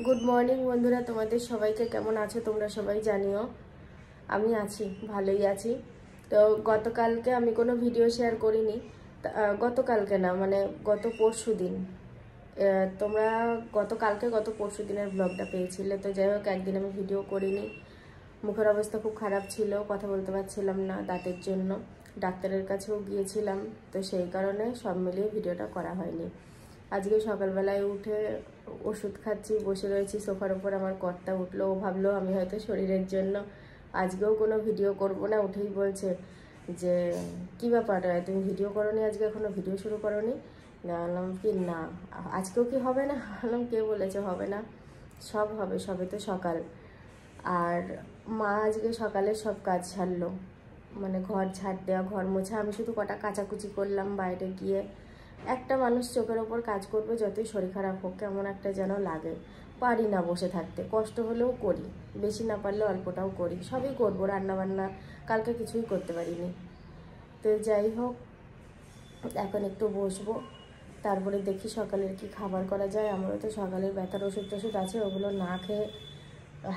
Good morning বন্ধুরা, তোমাদের সবাইকে কেমন আছো তোমরা সবাই জানিও। আমি আছি, ভালোই আছি। তো গতকালকে আমি কোনো ভিডিও শেয়ার করিনি, গতকালকে না মানে গত পরশু দিন। তোমরা গত পরশু দিনের ব্লগটা পেয়েছিলে। তো যাই হোক, একদিন আমি ভিডিও করিনি, মুখের অবস্থা খুব খারাপ ছিল, কথা বলতে পারছিলাম না দাঁতের জন্য, ডাক্তারের কাছেও গিয়েছিলাম। তো সেই কারণে সব মিলিয়ে ভিডিওটা করা হয়নি। আজকে সকালবেলায় উঠে ওষুধ খাচ্ছি, বসে রয়েছি সোফার ওপর। আমার কর্তা উঠলো, ও ভাবলো আমি হয়তো শরীরের জন্য আজকেও কোনো ভিডিও করব না। উঠেই বলছে যে কী ব্যাপার, তুমি ভিডিও করোনি আজকে, এখনও ভিডিও শুরু করোনি? বললাম কি না, আজকেও কি হবে না? বললাম কে বলেছে হবে না, সব হবে, সবে তো সকাল। আর মা আজকে সকালে সব কাজ ছাড়লো, মানে ঘর ঝাড় দেওয়া, ঘর মোছা। আমি শুধু কটা কাচাকুচি করলাম বাইরে গিয়ে। একটা মানুষ চোখের ওপর কাজ করবে, যতই শরীর খারাপ হোক কেমন একটা যেন লাগে। পারি না বসে থাকতে, কষ্ট হলেও করি, বেশি না পারলে অল্পটাও করি, সবই করবো। রান্নাবান্না কালকে কিছুই করতে পারিনি। তো যাই হোক, এখন একটু বসবো, তারপরে দেখি সকালের কি খাবার করা যায়। আমারও তো সকালের ব্যথার ওষুধ টষুধ আছে, ওগুলো না খেয়ে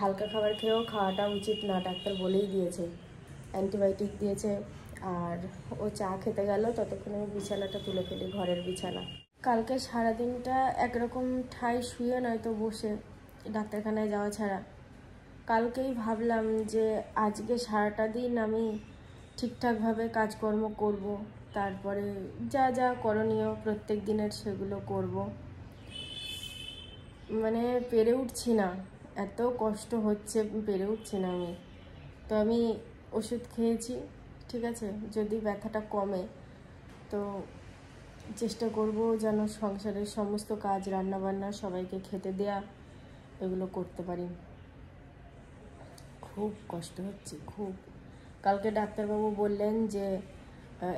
হালকা খাবার খেয়েও খাওয়াটা উচিত না, ডাক্তার বলেই দিয়েছে, অ্যান্টিবায়োটিক দিয়েছে। আর ও চা খেতে গেল, ততক্ষণে আমি বিছানাটা তুলে ফেলি, ঘরের বিছানা। কালকে সারাদিনটা একরকম ঠাই শুয়ে নয়তো বসে, ডাক্তারখানায় যাওয়া ছাড়া। কালকেই ভাবলাম যে আজকে সারাটা দিন আমি ঠিকঠাকভাবে কাজকর্ম করব, তারপরে যা যা করণীয় প্রত্যেক দিনের সেগুলো করব। মানে পেরে উঠছি না, এত কষ্ট হচ্ছে, পেরে উঠছি না আমি। তো আমি ওষুধ খেয়েছি, ঠিক আছে, যদি ব্যথাটা কমে তো চেষ্টা করব যেন সংসারের সমস্ত কাজ, রান্নাবান্না, সবাইকে খেতে দেয়া, এগুলো করতে পারি। খুব কষ্ট হচ্ছে, খুব। কালকে ডাক্তারবাবু বললেন যে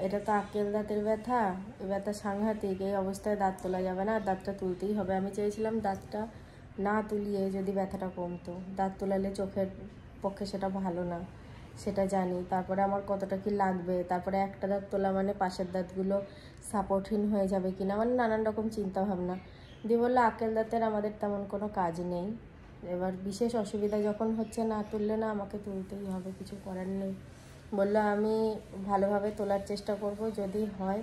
এটা তো আক্কেল দাঁতের ব্যথা, এই ব্যথা সাংঘাতিক, এই অবস্থায় দাঁত তোলা যাবে না, দাঁতটা তুলতেই হবে। আমি চেয়েছিলাম দাঁতটা না তুলিয়ে যদি ব্যথাটা কমতো, দাঁত তোলালে চোখের পক্ষে সেটা ভালো না, সেটা জানি। তারপরে আমার কতটা কি লাগবে, তারপরে একটা দাঁত তোলা মানে পাশের দাঁতগুলো সাপোর্টহীন হয়ে যাবে কিনা, মানে নানান রকম চিন্তা ভাবনা দিয়ে বললো আক্কেল দাঁতের আমাদের তেমন কোনো কাজ নেই। এবার বিশেষ অসুবিধা যখন হচ্ছে, না তুললে না আমাকে তুলতেই হবে, কিছু করার নেই। বললো আমি ভালোভাবে তোলার চেষ্টা করব, যদি হয়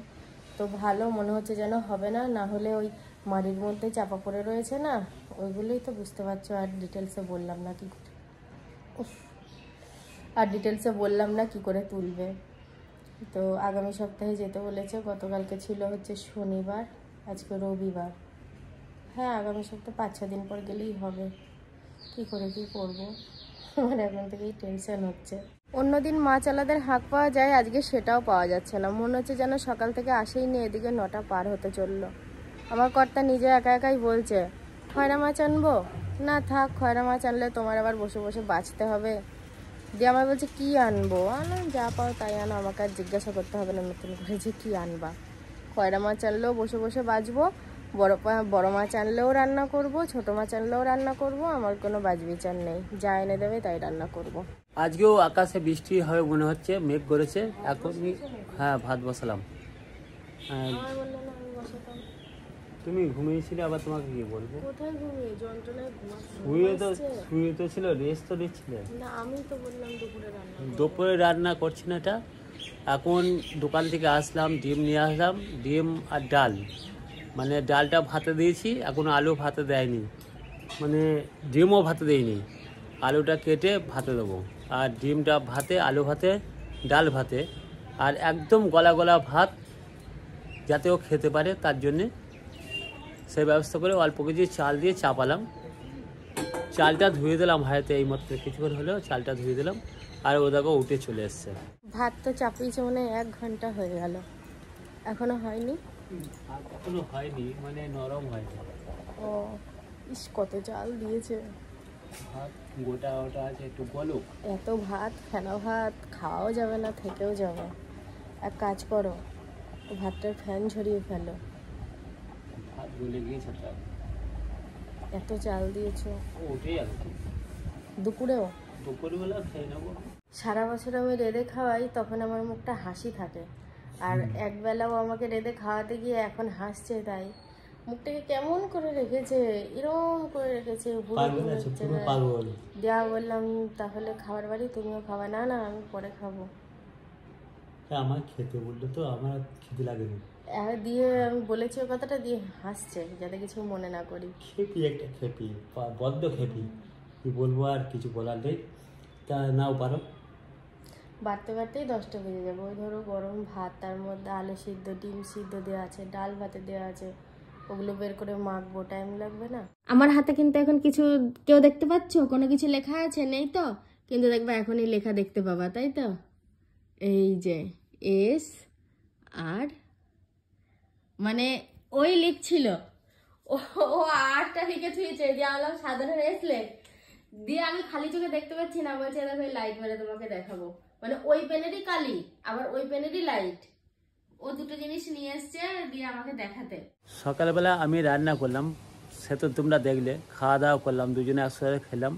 তো ভালো, মনে হচ্ছে যেন হবে না, না হলে ওই মাড়ির মধ্যে চাপা পড়ে রয়েছে না, ওইগুলোই তো বুঝতে পারছো। আর ডিটেলসে বললাম না কি করে তুলবে। তো আগামী সপ্তাহে যেতে বলেছে। গতকালকে ছিল হচ্ছে শনিবার, আজকে রবিবার। হ্যাঁ, আগামী সপ্তাহে 5-6 দিন পর গেলেই হবে। কি করে কি করবো, আমার এখন থেকেই টেনশন হচ্ছে। অন্যদিন মাছ আলাদের হাঁক পাওয়া যায়, আজকে সেটাও পাওয়া যাচ্ছে না। মনে হচ্ছে যেন সকাল থেকে আসেই নি, এদিকে 9টা পার হতে চললো। আমার কর্তা নিজে একা একাই বলছে খয়রা মাছ আনবো না, থাক, খয়রা মাছ আনলে তোমার আবার বসে বসে বাঁচতে হবে। দিয়ে আমার বলছে কি আনবো, যা পাও তাই আনো, আমাকে আর জিজ্ঞাসা করতে হবে না নতুন করে যে কি আনবা। খয়রা মাছ আনলেও বসে বসে বাঁচবো, বড় মাছ আনলেও রান্না করব, ছোট মাছ আনলেও রান্না করব, আমার কোনো বাজবিচার নেই, যা এনে দেবে তাই রান্না করব। আজকেও আকাশে বৃষ্টি হবে মনে হচ্ছে, মেঘ করেছে এখনই। হ্যাঁ, ভাত বসালাম। তুমি ঘুমিয়েছিলে, আবার তোমাকে কি বলবো? কোথায় ঘুমিয়ে, যন্ত্রণায় শুয়ে তো ছিল, রেস্ট তো নিচ্ছিলে না। আমি তো বললাম দুপুরে রান্না করছি না। এটা এখন দোকান থেকে আসলাম, ডিম নিয়ে আসলাম, ডিম আর ডাল, মানে ডালটা ভাতে দিয়েছি, এখন আলু ভাতে দেয়নি, মানে ডিমও ভাতে দেয়নি। আলুটা কেটে ভাতে দেবো, আর ডিমটা ভাতে, আলু ভাতে, ডাল ভাতে, আর একদম গলা গলা ভাত, যাতে ও খেতে পারে, তার জন্যে সেই ব্যবস্থা করে অল্প কিছু চাল দিয়ে চাপালাম। চালটা ধুয়ে দিলাম হাতে, এই মাত্র কিছুক্ষণ হলেও চালটা ধুয়ে দিলাম, আর ও দেখো উঠে চলে এসছে। ভাত তো চাপিয়েছে মানে 1 ঘন্টা হয়ে গেল, এখনো হয়নি। এখনো হয়নি, মানে নরম হয়নি। ও ইস, কত চাল দিয়েছে। ভাত গোটা ওটা আছে, একটু বলুক। এত ভাত, ফেনা ভাত খাওয়াও যাবে না, থেকেও যাবে। এক কাজ করো, ভাতটার ফ্যান ঝরিয়ে ফেলো। ভাত গলে গিয়েছে, এত চাল দিয়েছো। ওটাই আর কি। দুপুরবেলা খেয়ে নেবো। সারা বছর আমি রেঁধে খাওয়াই, তখন আমার মুখটা হাসি থাকে, আর একবেলাও আমাকে রেঁধে খাওয়াতে গিয়ে এখন হাসছে, তাই মুখটাকে কেমন করে রেখেছে, এরকম করে রেখেছে, দেওয়া বললাম তাহলে খাবার বাড়ি তুমিও খাবা। না না আমি পরে খাবো। আমার খেতে বললো তো আমার খেতে লাগেনি দিয়ে আমি বলেছি ওই কথাটা, দিয়ে হাসছে যাতে কিছু মনে না করি। খেপি একটা খেপি, বড্ড খেপি, কি বলবো আর কিছু বলার নেই। তা নাও পারো। বাড়তে বাড়তেই 10টা বেজে যাবে। ওই ধরো গরম ভাত, তার মধ্যে আলু সিদ্ধ, ডিম সিদ্ধ দেওয়া আছে, ডাল ভাতে দেওয়া আছে, ওগুলো বের করে মাখবো, টাইম লাগবে না? আমার হাতে কিন্তু এখন কিছু কেউ দেখতে পাচ্ছ? কোনো কিছু লেখা আছে? নেই তো, কিন্তু দেখবা এখনই লেখা দেখতে পাবা, তাই তো? এই যে এস আর, মানে ওই লিখছিল, ও আরটা লিখে থুয়েছে, দিয়ে আনলাম সাধারণ এস লেখ, দিয়ে আমি খালি চোখে দেখতে পাচ্ছি না, বলছে দেখো লাইট মেরে তোমাকে দেখাবো। মানে ওই পেনেরই কালি, আবার ওই পেনেরই লাইট, ও দুটো জিনিস নিয়ে এসছে দিয়ে আমাকে দেখাতে। সকালবেলা আমি রান্না করলাম, সে তো তোমরা দেখলে, খাওয়া দাওয়া করলাম, দুজনে একসাথে খেলাম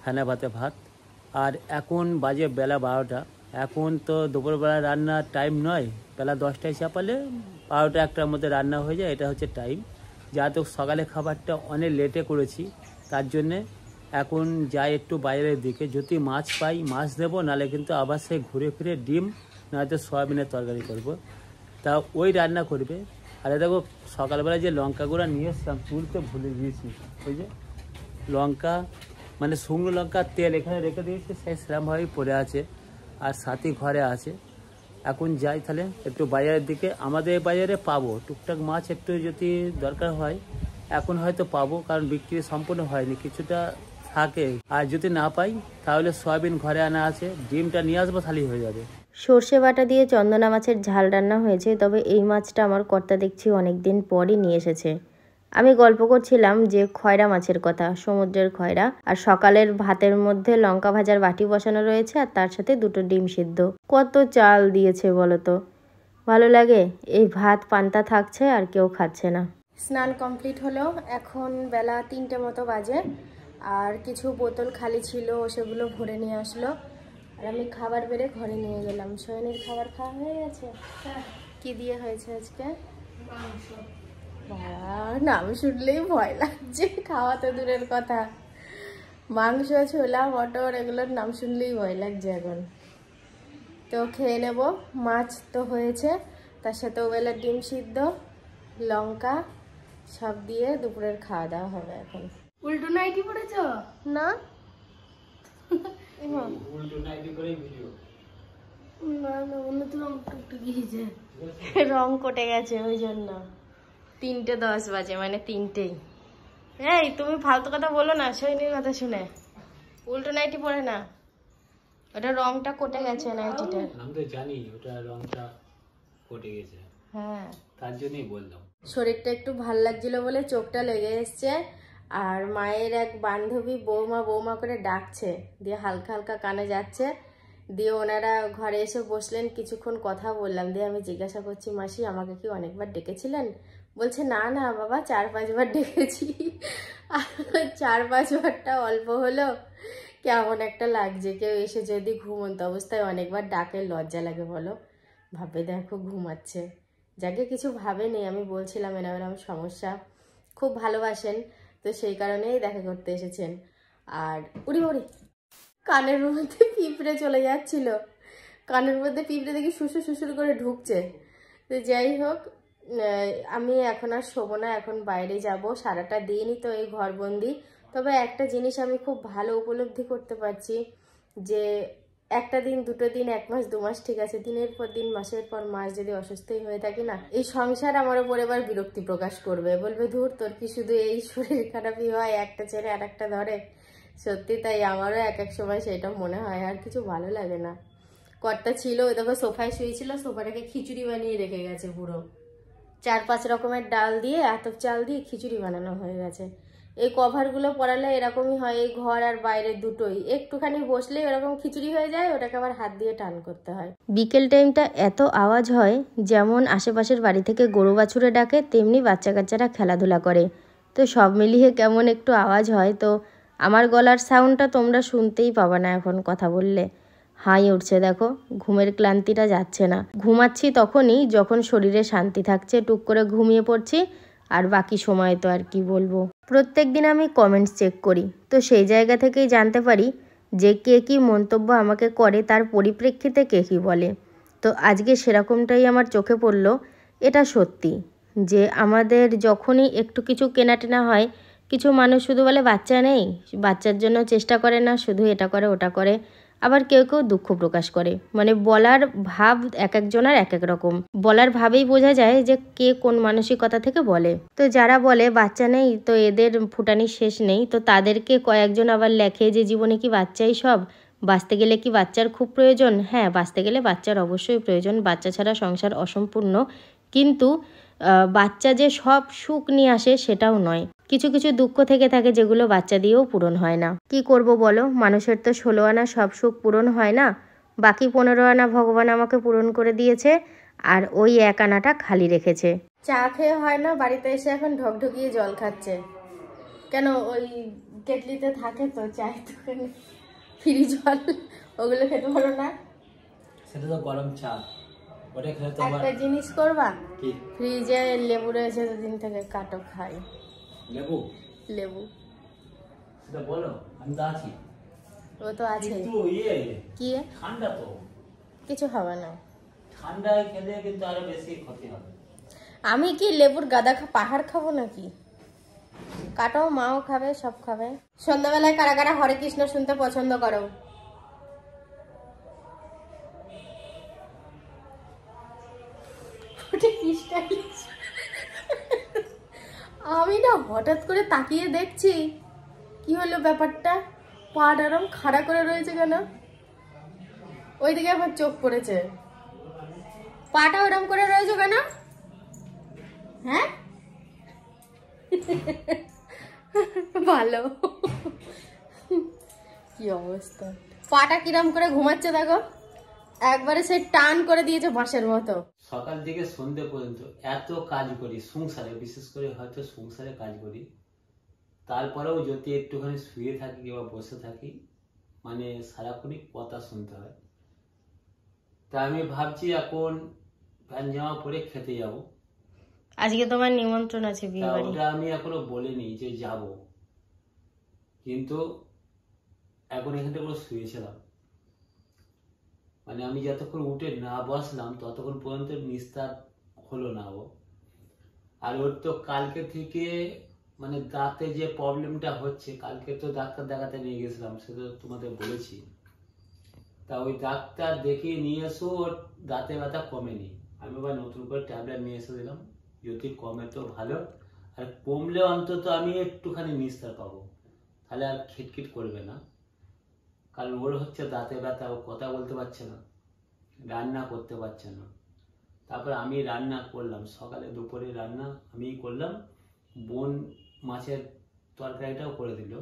ফেনা ভাতে ভাত। আর এখন বাজে বেলা 12টা। এখন তো দুপুরবেলা রান্নার টাইম নয়, বেলা 10টায় চাপালে 12টা 1টার মধ্যে রান্না হয়ে যায়, এটা হচ্ছে টাইম। যেহেতু সকালে খাবারটা অনেক লেটে করেছি, তার জন্যে এখন যাই একটু বাইরের দিকে, যদি মাছ পাই মাছ দেবো, নাহলে কিন্তু আবার সেই ঘুরে ফিরে ডিম নয়তো সয়াবিনের তরকারি করব। তা ওই রান্না করবে। আর দেখো সকালবেলা যে লঙ্কা গুঁড়া নিয়ে এসছিলাম, তুলতে ভুলে গিয়েছি। ওই যে লঙ্কা, মানে শুকনো লঙ্কার তেল এখানে রেখে দিয়েছি, সেই সেরকমভাবেই পড়ে আছে, আর সাথী ঘরে আছে। এখন যাই তাহলে একটু বাজারের দিকে, আমাদের বাজারে পাবো টুকটাক মাছ, একটু যদি দরকার হয় এখন হয়তো পাবো, কারণ বিক্রি সম্পূর্ণ হয়নি, কিছুটা থাকে। আর যদি না পাই তাহলে সয়াবিন ঘরে আনা আছে, ডিমটা নিয়ে আসবো, থালি হয়ে যাবে। সর্ষে বাটা দিয়ে চন্দনা মাছের ঝাল রান্না হয়েছে, তবে এই মাছটা আমার কর্তা দেখছি অনেক দিন পরই নিয়ে এসেছে। আমি গল্প করছিলাম যে খয়রা মাছের কথা, সমুদ্রের খয়রা, আর সকালের ভাতের মধ্যে লঙ্কা ভাজার বাটি বসানো রয়েছে, আর তার সাথে 2টো ডিম সিদ্ধ। কত চাল দিয়েছে বলো তো, ভালো লাগে। এই ভাত পান্তা থাকছে আর কেউ খাচ্ছে না। স্নান কমপ্লিট হলো, এখন বেলা 3টে মতো বাজে, আর কিছু বোতল খালি ছিল সেগুলো ভরে নিয়ে আসলো, আর আমি খাবার বেড়ে ঘরে নিয়ে গেলাম। সয়নের খাবার খাওয়া হয়ে গেছে? কি দিয়ে হয়েছে আজকে? মাংস। নাম শুনলেই ভয় লাগছে, খাওয়া তো দূরের কথা, মাংস, ছোলা, মটর, এগুলোর নাম শুনলেই ভয় লাগছে এখন। তো খেয়ে নেব। মাছ তো হয়েছে, তার সাথে ওবেলা ডিম সিদ্ধ, লঙ্কা সব দিয়ে দুপুরের খাওয়া দাওয়া হবে এখন। উল্টো নাইটি পড়েছ না? রং কটে গেছে ওই জন্য। 3:10 বাজে, মানে 3টেই। এই তুমি ফালতু কথা বলো না, সৈনির কথা শুনে। উল্টো নাইটি পরে না, ওটা রংটা কটে গেছে নাইটিটার। আমি তো জানি ওটা রংটা কটে গেছে, হ্যাঁ, তার জন্যই বললাম। শরীরটা একটু ভাল লাগছিল বলে চোখটা লেগে এসছে, আর মায়ের এক বান্ধবী বৌমা বৌমা করে ডাকছে, দিয়ে হালকা হালকা কানে যাচ্ছে। দিয়ে ওনারা ঘরে এসে বসলেন, কিছুক্ষণ কথা বললাম, দিয়ে আমি জিজ্ঞাসা করছি, মাসি আমাকে কি অনেকবার ডেকেছিলেন? বলছে না না বাবা, 4-5 বার ডেকেছি। 4-5 বারটা অল্প হলো, কেমন একটা লাগছে, কেউ এসে যদি ঘুমন্ত অবস্থায় অনেকবার ডাকে লজ্জা লাগে বলো? ভাবে দেখো ঘুমাচ্ছে, যাকে কিছু ভাবেনি। আমি বলছিলাম এরকম সমস্যা, খুব ভালোবাসেন, তো সেই কারণেই দেখা করতে এসেছেন। আর উড়ি উড়ি কানের মধ্যে পিঁপড়ে চলে যাচ্ছিল, কানের মধ্যে পিঁপড়ে দেখি শুশুর শুশুর করে ঢুকছে। তো যাই হোক, আমি এখন আর শোবো না, এখন বাইরে যাব। সারাটা দিনই তো এই ঘরবন্দি। তবে একটা জিনিস আমি খুব ভালো উপলব্ধি করতে পারছি, যে একটা দিন, 2টো দিন, 1 মাস 2 মাস ঠিক আছে, দিনের পর দিন, মাসের পর মাস যদি অসুস্থই হয়ে থাকি না, এই সংসার আমার উপর এবার বিরক্তি প্রকাশ করবে, বলবে ধুর তোর কি শুধু এই শরীর খারাপই হয়, একটা ছেড়ে আর একটা ধরে। সত্যি তাই, আমারও এক এক সময় সেটা মনে হয়, আর কিছু ভালো লাগে না। কর্তা ছিল, ওই দেখো সোফায় শুয়েছিল, সোফাটাকে খিচুড়ি বানিয়ে রেখে গেছে পুরো, 4-5 রকমের ডাল দিয়ে, এত চাল দিয়ে খিচুড়ি বানানো হয়ে গেছে। এই কভারগুলো পরালে এরকমই হয়, এই ঘর আর বাইরে দুটোই, একটুখানি বসলেই এরকম খিচুড়ি হয়ে যায়, ওটাকে আবার হাত দিয়ে টান করতে হয়। বিকেল টাইমটা এত আওয়াজ হয়, যেমন আশেপাশের বাড়ি থেকে গরু বাছুরে ডাকে, তেমনি বাচ্চা কাচ্চারা খেলাধুলা করে, তো সব মিলিয়ে কেমন একটু আওয়াজ হয়। তো আমার গলার সাউন্ডটা তোমরা শুনতেই পাবা না এখন কথা বললে। হাই উঠছে দেখো, ঘুমের ক্লান্তিটা যাচ্ছে না। ঘুমাচ্ছি তখনই যখন শরীরে শান্তি থাকছে, টুক করে ঘুমিয়ে পড়ছি, আর বাকি সময় তো আর কি বলবো। প্রত্যেক দিন আমি কমেন্টস চেক করি, তো সেই জায়গা থেকেই জানতে পারি যে কে কী মন্তব্য আমাকে করে, তার পরিপ্রেক্ষিতে কে কী বলে। তো আজকে সেরকমটাই আমার চোখে পড়লো। এটা সত্যি যে আমাদের যখনই একটু কিছু কেনাটেনা হয়, কিছু মানুষ শুধু বলে বাচ্চা নেই, বাচ্চার জন্য চেষ্টা করে না, শুধু এটা করে ওটা করে। আবার কেউ কেউ দুঃখ প্রকাশ করে, মানে বলার ভাব এক একজনের এক এক রকম। বলার ভাবেই বোঝা যায় যে কে কোন মানসিকতা থেকে বলে। তো যারা বলে বাচ্চা নেই, তো এদের ফুটানির শেষ নেই, তো তাদেরকে কয়েকজন আবার লেখে যে জীবনে কি বাচ্চাই সব, বাঁচতে গেলে কি বাচ্চার খুব প্রয়োজন? হ্যাঁ, বাঁচতে গেলে বাচ্চার অবশ্যই প্রয়োজন, বাচ্চা ছাড়া সংসার অসম্পূর্ণ। কিন্তু বাচ্চা যে সব সুখ নিয়ে আসে সেটাও নয়, কিছু কিছু দুঃখ থেকে থাকে যেগুলো বাচ্চা দিয়েও পূরণ হয় না। কি করব বলো, মানুষের তো 16 আনা সব সুখ পূরণ হয় না, বাকি 15 আনা ভগবান আমাকে পূরণ করে দিয়েছে, আর ওই 1 আনাটা খালি রেখেছে। চা খেয়ে হয় না, বাড়িতে এসে এখন ঢকঢকিয়ে জল খাচ্ছে। কেন, ওই কেটলিতে থাকে তো চাই, তো ফ্রি জল, ওগুলো খেতে পারো না? সেটা তো গরম চা, ওটা খেলে তো একটা জিনিস করবা, কি? ফ্রিজে লেবু রয়েছে দুদিন থেকে, কাটো খাই। লেবু? লেবু সেটা বলো, আমি তো আছি। ও তো আছে। কিন্তু কি ঠান্ডা তো কিছু হবে না, ঠান্ডায় খেলে কিন্তু আরো বেশি ক্ষতি হবে। আমি কি লেবুর গাদা পাহাড় খাবো নাকি? কাটো, মাও খাবে, সব খাবে। সন্ধ্যাবেলায় কারা কারা হরে কৃষ্ণ শুনতে পছন্দ করো? আমি না হঠাৎ করে তাকিয়ে দেখছি, কি হলো ব্যাপারটা, পাটা এরম খাড়া করে রয়েছে কেন? ওইদিকে আমার চোখ পড়েছে, পাটা ওরম করে রয়েছে কেন? হ্যাঁ ভালো, কি অবস্থা, পাটা কিরম করে ঘুমাচ্ছে দেখো, একবারে সে টান করে দিয়েছে বাঁশের মতো। সকাল থেকে সন্ধ্যে পর্যন্ত এত কাজ করি সংসারে, বিশেষ করে হয়তো সংসারে কাজ করি, তারপরেও যদি একটুখানি শুয়ে থাকি কিংবা বসে থাকি, মানে সারাক্ষণই কথা শুনতে হয়। তা আমি ভাবছি এখন প্যান্ট জামা পরে খেতে যাব। আজকে তোমার নিমন্ত্রণ আছে বিয়ে বাড়ি। ওটা আমি এখনো বলিনি যে যাব, কিন্তু এখন এখানটা পুরো শুয়েছিলাম, মানে আমি যতক্ষণ উঠে না বসলাম ততক্ষণ পর্যন্ত নিস্তার হলো না ও। আর ওর তো কালকে থেকে মানে দাঁতে যে প্রবলেমটা হচ্ছে, কালকে তো ডাক্তার দেখাতে নিয়ে গেছিলাম, সেটা তোমাদের বলেছি। তা ওই ডাক্তার দেখিয়ে নিয়ে এসো, ওর দাঁতে ব্যথা কমেনি। আমি আবার নতুন করে ট্যাবলেট নিয়ে এসে দিলাম, যদি কমে তো ভালো, আর কমলে অন্তত আমি একটুখানি নিস্তার পাবো, তাহলে আর খিটখিট করবে না। কারণ ওর হচ্ছে দাঁতে ব্যথা, ও কথা বলতে পারছে না, রান্না করতে পারছে না। তারপর আমি রান্না করলাম, সকালে দুপুরে রান্না আমি করলাম, বোন মাছের তরকারিটাও করে দিল,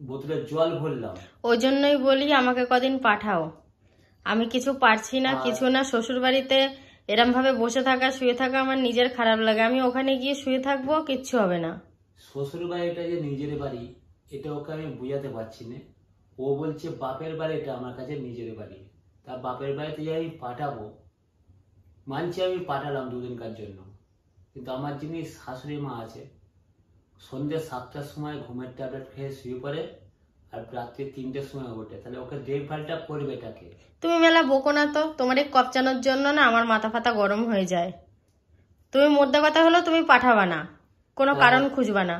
বোতলে জল ভরলাম। ওই জন্যই বলি আমাকে কদিন পাঠাও, আমি কিছু পারছি না, কিছু না। শ্বশুর বাড়িতে এরম ভাবে বসে থাকা শুয়ে থাকা আমার নিজের খারাপ লাগে, আমি ওখানে গিয়ে শুয়ে থাকবো, কিচ্ছু হবে না। শ্বশুর বাড়িটা যে নিজের বাড়ি, এটা ওকে আমি বুঝাতে পারছি না। ও বলছে বাপের বাড়িটা আমার কাছে নিজের বাড়ি, তা বাপের বাড়িতে যে আমি পাঠাবো, মানছি আমি পাঠালাম দুদিনকার জন্য, কিন্তু আমার যিনি শাশুড়ি মা আছে, সন্ধ্যে 7টার সময় ঘুমের ট্যাবলেট খেয়ে শুয়ে পড়ে, আর রাত্রি 3টের সময় ওঠে, তাহলে ওকে দেখভালটা করবে এটাকে। তুমি মেলা বকো না তো, তোমার এই কপচানোর জন্য না আমার মাথা ফাতা গরম হয়ে যায়। তুমি মোদ্দা কথা হলো তুমি পাঠাবা না, কোনো কারণ খুঁজবা না।